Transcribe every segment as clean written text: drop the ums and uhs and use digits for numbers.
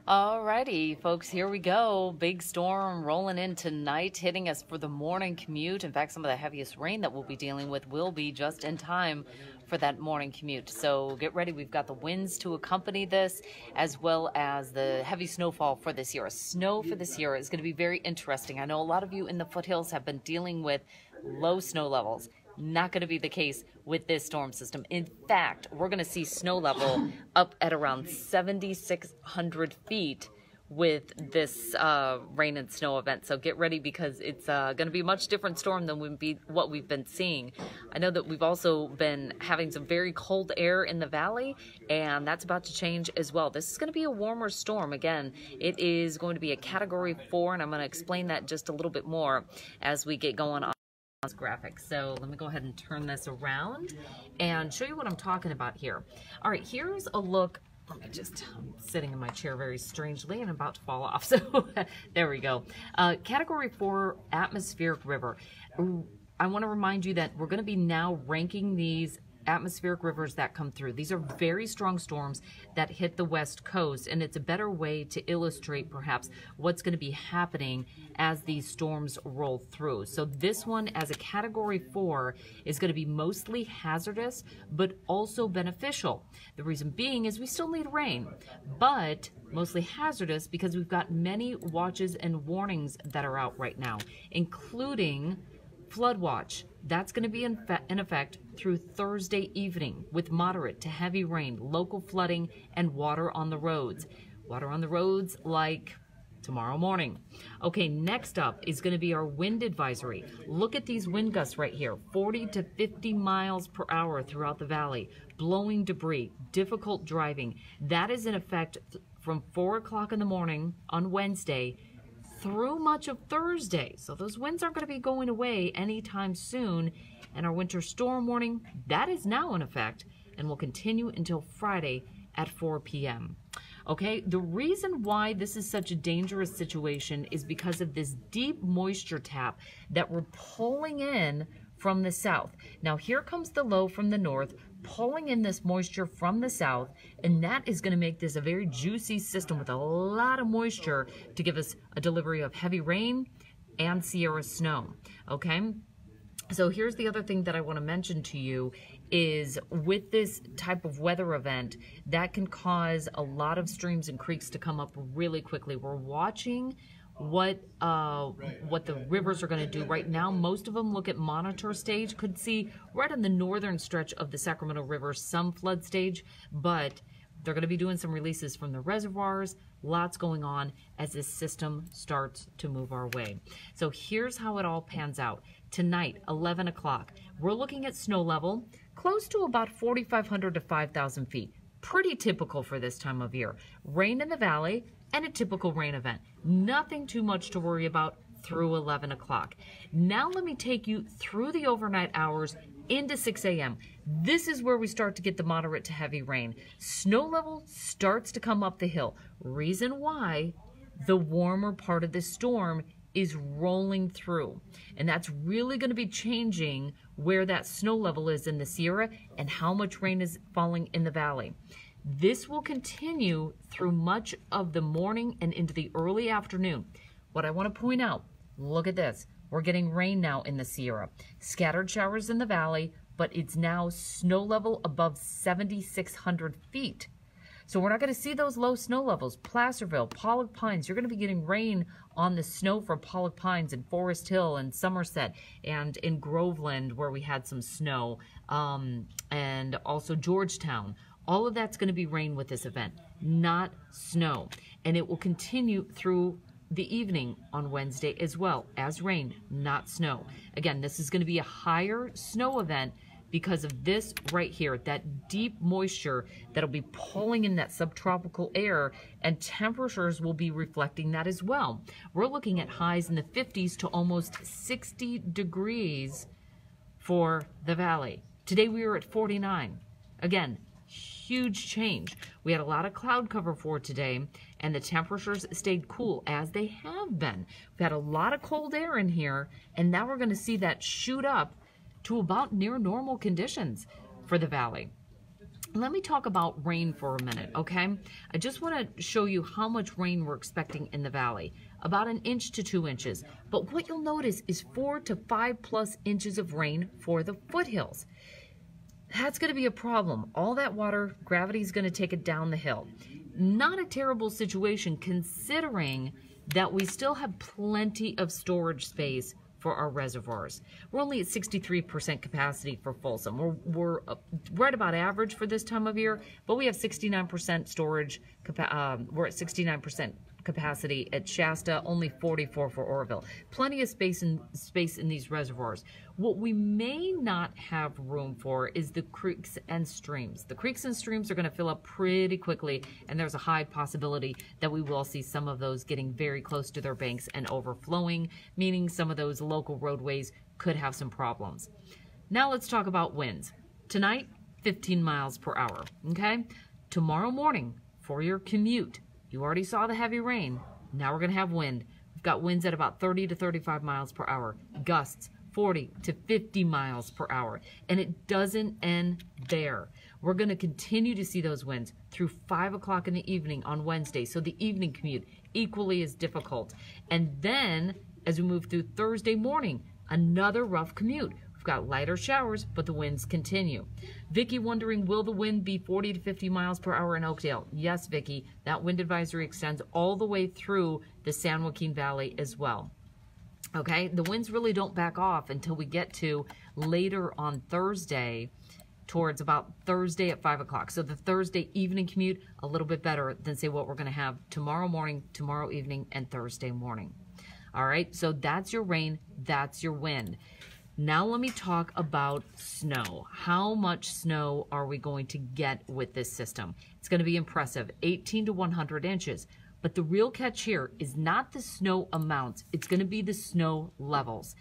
Alrighty, folks, here we go. Big storm rolling in tonight, hitting us for the morning commute. In fact, some of the heaviest rain that we'll be dealing with will be just in time for that morning commute. So get ready. We've got the winds to accompany this, as well as the heavy snowfall for this year. Snow for this year is going to be very interesting. I know a lot of you in the foothills have been dealing with low snow levels. Not going to be the case with this storm system. In fact, we're going to see snow level up at around 7,600 feet with this rain and snow event. So get ready, because it's going to be a much different storm than what we've been seeing. I know that we've also been having some very cold air in the valley, and that's about to change as well. This is going to be a warmer storm. Again, it is going to be a Category 4, and I'm going to explain that just a little bit more as we get going on graphic. So let me go ahead and turn this around and show you what I'm talking about here. All right, here's a look. I'm sitting in my chair very strangely and I'm about to fall off. So there we go. Category 4 atmospheric river. I want to remind you that we're going to be now ranking these atmospheric rivers that come through. These are very strong storms that hit the West Coast, and it's a better way to illustrate perhaps what's going to be happening as these storms roll through. So this one, as a Category 4, is going to be mostly hazardous but also beneficial. The reason being is we still need rain, but mostly hazardous because we've got many watches and warnings that are out right now, including flood watch. That's going to be in effect through Thursday evening with moderate to heavy rain, local flooding, and water on the roads. Water on the roads like tomorrow morning. Okay, next up is going to be our wind advisory. Look at these wind gusts right here, 40 to 50 miles per hour throughout the valley, blowing debris, difficult driving. That is in effect from 4 o'clock in the morning on Wednesday through much of Thursday. So those winds aren't going to be going away anytime soon. And our winter storm warning, that is now in effect and will continue until Friday at 4 p.m. Okay, the reason why this is such a dangerous situation is because of this deep moisture tap that we're pulling in from the south. Now here comes the low from the north, pulling in this moisture from the south, and that is going to make this a very juicy system with a lot of moisture to give us a delivery of heavy rain and Sierra snow. Okay, so here's the other thing that I want to mention to you is with this type of weather event, that can cause a lot of streams and creeks to come up really quickly. We're watching what the rivers are going to do right now. Most of them look at monitor stage, could see right on the northern stretch of the Sacramento River some flood stage, but they're going to be doing some releases from the reservoirs. Lots going on as this system starts to move our way. So here's how it all pans out. Tonight, 11 o'clock, we're looking at snow level close to about 4,500 to 5,000 feet. Pretty typical for this time of year. Rain in the valley and a typical rain event. Nothing too much to worry about through 11 o'clock. Now let me take you through the overnight hours into 6 a.m. This is where we start to get the moderate to heavy rain. Snow level starts to come up the hill. Reason why: the warmer part of the storm is rolling through. And that's really going to be changing where that snow level is in the Sierra and how much rain is falling in the valley. This will continue through much of the morning and into the early afternoon. What I want to point out, look at this. We're getting rain now in the Sierra. Scattered showers in the valley, but it's now snow level above 7,600 feet. So we're not going to see those low snow levels. Placerville, Pollock Pines, you're going to be getting rain on the snow for Pollock Pines in Forest Hill and Somerset and in Groveland where we had some snow, and also Georgetown. All of that's going to be rain with this event, not snow. And it will continue through the evening on Wednesday as well as rain, not snow. Again, this is going to be a higher snow event because of this right here, that deep moisture that'll be pulling in that subtropical air, and temperatures will be reflecting that as well. We're looking at highs in the 50s to almost 60 degrees for the valley. Today we were at 49. Again, huge change. We had a lot of cloud cover for today, and the temperatures stayed cool as they have been. We've had a lot of cold air in here, and now we're going to see that shoot up to about near normal conditions for the valley. Let me talk about rain for a minute, okay? I just want to show you how much rain we're expecting in the valley. About 1 inch to 2 inches. But what you'll notice is 4 to 5+ inches of rain for the foothills. That's going to be a problem. All that water, gravity is going to take it down the hill. Not a terrible situation considering that we still have plenty of storage space for our reservoirs. We're only at 63% capacity for Folsom. We're right about average for this time of year, but we have 69% storage. We're at 69% capacity at Shasta, only 44 for Oroville. Plenty of space in these reservoirs. What we may not have room for is the creeks and streams. The creeks and streams are going to fill up pretty quickly, and there's a high possibility that we will see some of those getting very close to their banks and overflowing, meaning some of those local roadways could have some problems. Now let's talk about winds. Tonight, 15 miles per hour, okay? Tomorrow morning, for your commute, you already saw the heavy rain. Now we're going to have wind. We've got winds at about 30 to 35 miles per hour. Gusts, 40 to 50 miles per hour. And it doesn't end there. We're going to continue to see those winds through 5 o'clock in the evening on Wednesday. So the evening commute equally as difficult. And then as we move through Thursday morning, another rough commute. Got lighter showers, but the winds continue. Vicky wondering, will the wind be 40 to 50 miles per hour in Oakdale? Yes, Vicky, that wind advisory extends all the way through the San Joaquin Valley as well. Okay, the winds really don't back off until we get to later on Thursday, towards about Thursday at 5 o'clock. So the Thursday evening commute, a little bit better than say what we're going to have tomorrow morning, tomorrow evening, and Thursday morning. All right, so that's your rain, that's your wind. Now let me talk about snow. How much snow are we going to get with this system? It's going to be impressive, 18 to 100 inches. But the real catch here is not the snow amounts. It's going to be the snow levels.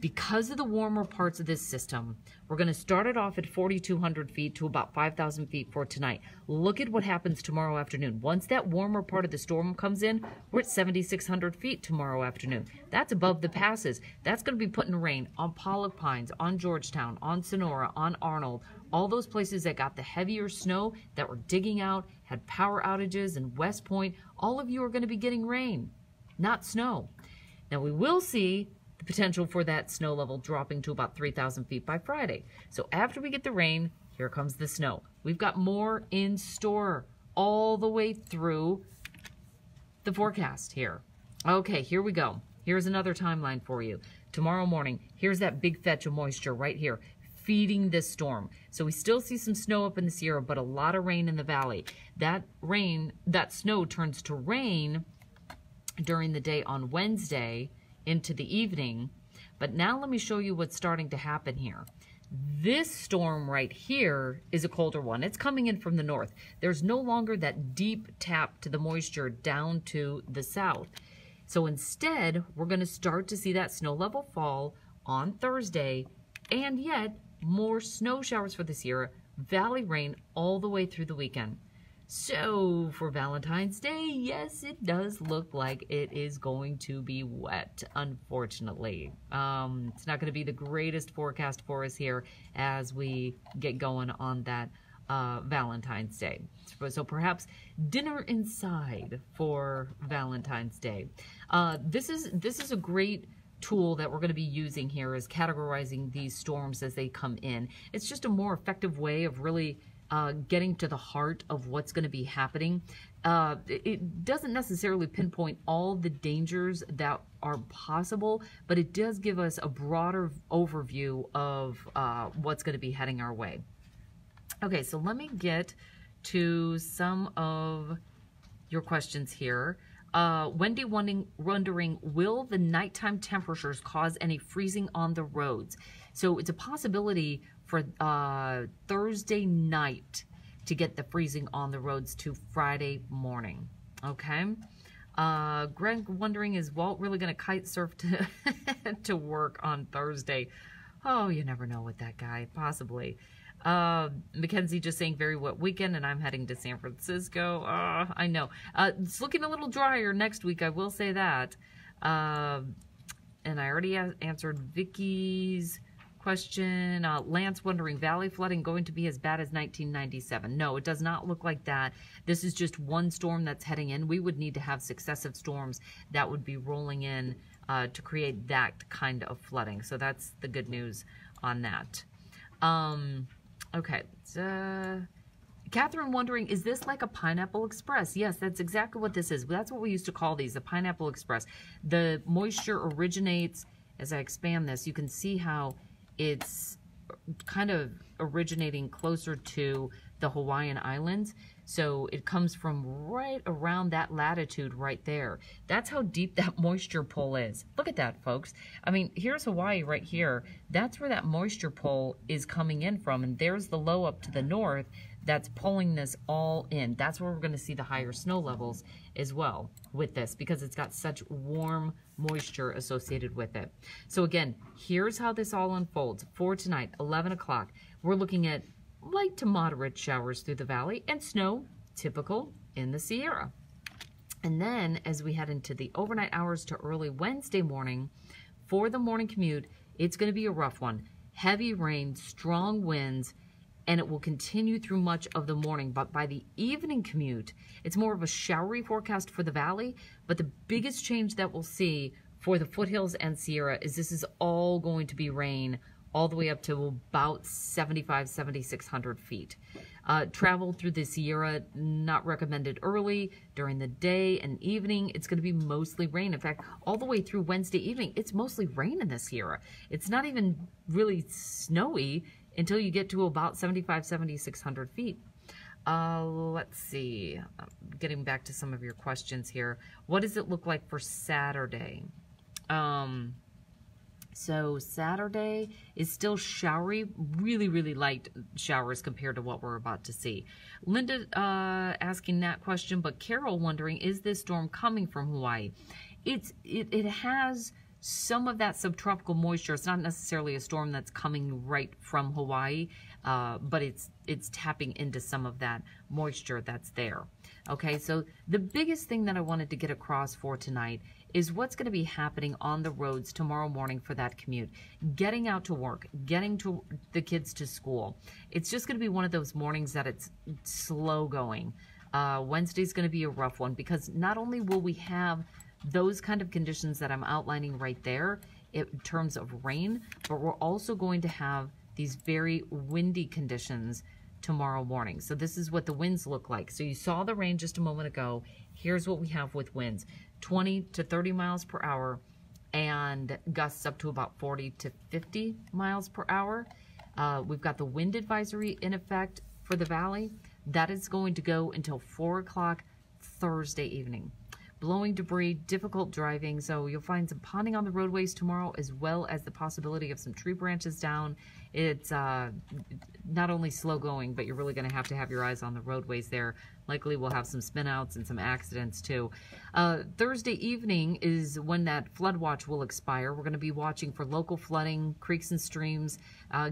Because of the warmer parts of this system, we're going to start it off at 4,200 feet to about 5,000 feet for tonight. Look at what happens tomorrow afternoon. Once that warmer part of the storm comes in, we're at 7,600 feet tomorrow afternoon. That's above the passes. That's going to be putting rain on Pollock Pines, on Georgetown, on Sonora, on Arnold, all those places that got the heavier snow that were digging out, had power outages, and West Point. All of you are going to be getting rain, not snow. Now we will see the potential for that snow level dropping to about 3,000 feet by Friday. So after we get the rain, here comes the snow. We've got more in store all the way through the forecast here. Okay, here we go. Here's another timeline for you. Tomorrow morning, here's that big fetch of moisture right here, feeding this storm. So we still see some snow up in the Sierra, but a lot of rain in the valley. That snow turns to rain during the day on Wednesday into the evening. But now let me show you what's starting to happen here. This storm right here is a colder one. It's coming in from the north. There's no longer that deep tap to the moisture down to the south. So instead, we're going to start to see that snow level fall on Thursday, and yet more snow showers for the Sierra Valley, rain all the way through the weekend. So for Valentine's Day, yes, it does look like it is going to be wet, unfortunately. It's not going to be the greatest forecast for us here as we get going on that Valentine's Day. So perhaps dinner inside for Valentine's Day. This is a great tool that we're going to be using here, is categorizing these storms as they come in. It's just a more effective way of really getting to the heart of what's going to be happening. It doesn't necessarily pinpoint all the dangers that are possible, but it does give us a broader overview of what's going to be heading our way. Okay, so let me get to some of your questions here. Wendy wondering, will the nighttime temperatures cause any freezing on the roads? So it's a possibility for Thursday night to get the freezing on the roads to Friday morning. Okay. Greg wondering, is Walt really going to kite surf to work on Thursday? Oh, you never know with that guy. Possibly. Mackenzie just saying very wet weekend, and I'm heading to San Francisco. I know. It's looking a little drier next week, I will say that. And I already answered Vicky's question, Lance wondering, valley flooding going to be as bad as 1997? No, it does not look like that. This is just one storm that's heading in. We would need to have successive storms that would be rolling in to create that kind of flooding. So that's the good news on that. Okay. Catherine wondering, is this like a Pineapple Express? Yes, that's exactly what this is. That's what we used to call these, the Pineapple Express. The moisture originates, as I expand this, you can see how it's kind of originating closer to the Hawaiian Islands. So it comes from right around that latitude right there. That's how deep that moisture pull is. Look at that, folks. I mean, here's Hawaii right here. That's where that moisture pull is coming in from. And there's the low up to the north that's pulling this all in. That's where we're going to see the higher snow levels as well with this, because it's got such warm moisture associated with it. So again, here's how this all unfolds. For tonight, 11 o'clock, we're looking at light to moderate showers through the valley and snow, typical in the Sierra. And then as we head into the overnight hours to early Wednesday morning, for the morning commute, it's going to be a rough one. Heavy rain, strong winds, and it will continue through much of the morning. But by the evening commute, it's more of a showery forecast for the valley. But the biggest change that we'll see for the foothills and Sierra is this is all going to be rain all the way up to about 7,600 feet. Travel through the Sierra, not recommended early. During the day and evening, it's going to be mostly rain. In fact, all the way through Wednesday evening, it's mostly rain in the Sierra. It's not even really snowy until you get to about 7,600 feet. Let's see. Getting back to some of your questions here. What does it look like for Saturday? So Saturday is still showery, really, really light showers compared to what we're about to see. Linda asking that question, but Carol wondering, is this storm coming from Hawaii? It has some of that subtropical moisture. It's not necessarily a storm that's coming right from Hawaii, but it's tapping into some of that moisture that's there. Okay, so the biggest thing that I wanted to get across for tonight is what's going to be happening on the roads tomorrow morning for that commute. Getting out to work, getting to the kids to school. It's just going to be one of those mornings that it's slow going. Wednesday's going to be a rough one because not only will we have those kind of conditions that I'm outlining right there in terms of rain, but we're also going to have these very windy conditions tomorrow morning. So this is what the winds look like. So you saw the rain just a moment ago. Here's what we have with winds: 20 to 30 miles per hour and gusts up to about 40 to 50 miles per hour. We've got the wind advisory in effect for the valley. That is going to go until 4 o'clock Thursday evening. Blowing debris, difficult driving, so you'll find some ponding on the roadways tomorrow, as well as the possibility of some tree branches down. It's not only slow going, but you're really going to have your eyes on the roadways there. Likely we'll have some spin outs and some accidents too. Thursday evening is when that flood watch will expire. We're going to be watching for local flooding, creeks and streams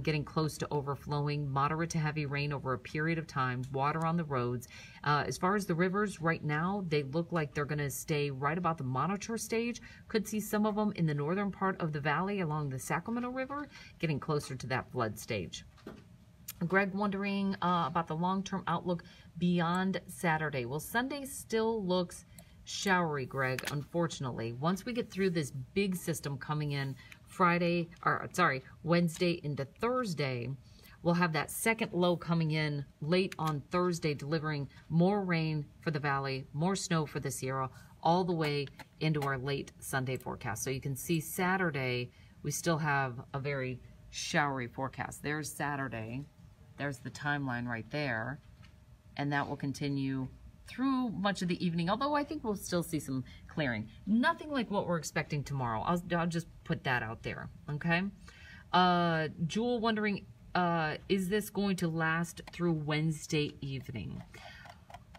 getting close to overflowing, moderate to heavy rain over a period of time, water on the roads. As far as the rivers, right now, they look like they're going to stay right about the monitor stage. Could see some of them in the northern part of the valley along the Sacramento River, getting closer to that flood stage. Greg wondering about the long-term outlook beyond Saturday. Well, Sunday still looks showery, Greg, unfortunately. Once we get through this big system coming in Wednesday into Thursday, we'll have that second low coming in late on Thursday, delivering more rain for the valley, more snow for the Sierra, all the way into our late Sunday forecast. So you can see Saturday, we still have a very showery forecast. There's Saturday. There's the timeline right there. And that will continue through much of the evening, although I think we'll still see some clearing. Nothing like what we're expecting tomorrow. I'll just put that out there, okay? Jewel wondering, is this going to last through Wednesday evening?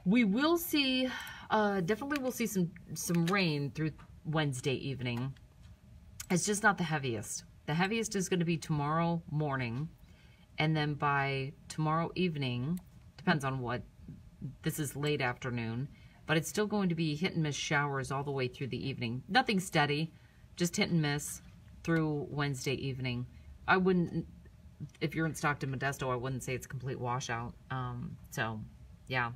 We will see, definitely we'll see some rain through Wednesday evening. It's just not the heaviest. The heaviest is going to be tomorrow morning, and then by tomorrow evening, depends on what, this is late afternoon, but it's still going to be hit and miss showers all the way through the evening. Nothing steady, just hit and miss through Wednesday evening I wouldn't, if you're in Stockton, Modesto, I wouldn't say it's a complete washout. So, yeah,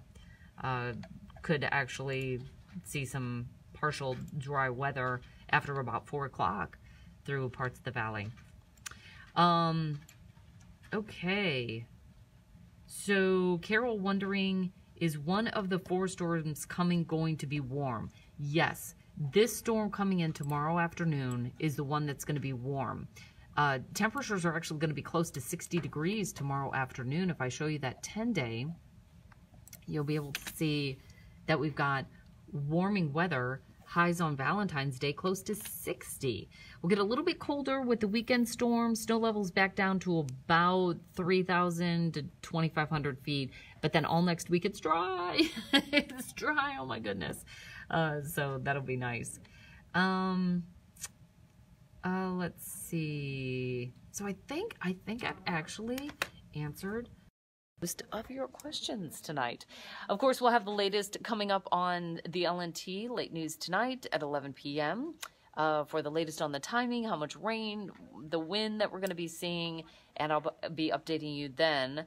could actually see some partial dry weather after about 4 o'clock through parts of the valley. Okay. So, Carol wondering, is one of the 4 storms going to be warm? Yes. This storm coming in tomorrow afternoon is the one that's going to be warm. Temperatures are actually going to be close to 60 degrees tomorrow afternoon. If I show you that 10-day, you'll be able to see that we've got warming weather, highs on Valentine's Day close to 60. We'll get a little bit colder with the weekend storm. Snow levels back down to about 3,000 to 2,500 feet. But then all next week it's dry. It's dry, oh my goodness. So that'll be nice. Let's see. So I think I've actually answered most of your questions tonight. Of course, we'll have the latest coming up on the LNT late news tonight at 11 p.m. For the latest on the timing, how much rain, the wind that we're going to be seeing, and I'll be updating you then.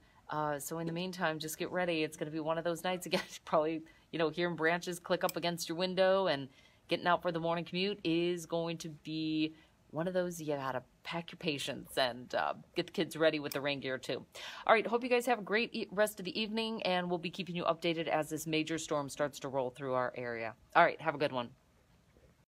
So in the meantime, just get ready. It's going to be one of those nights again. Probably, hearing branches click up against your window and getting out for the morning commute is going to be one of those you gotta pack your patience and get the kids ready with the rain gear too. All right, hope you guys have a great rest of the evening, and we'll be keeping you updated as this major storm starts to roll through our area. All right, have a good one.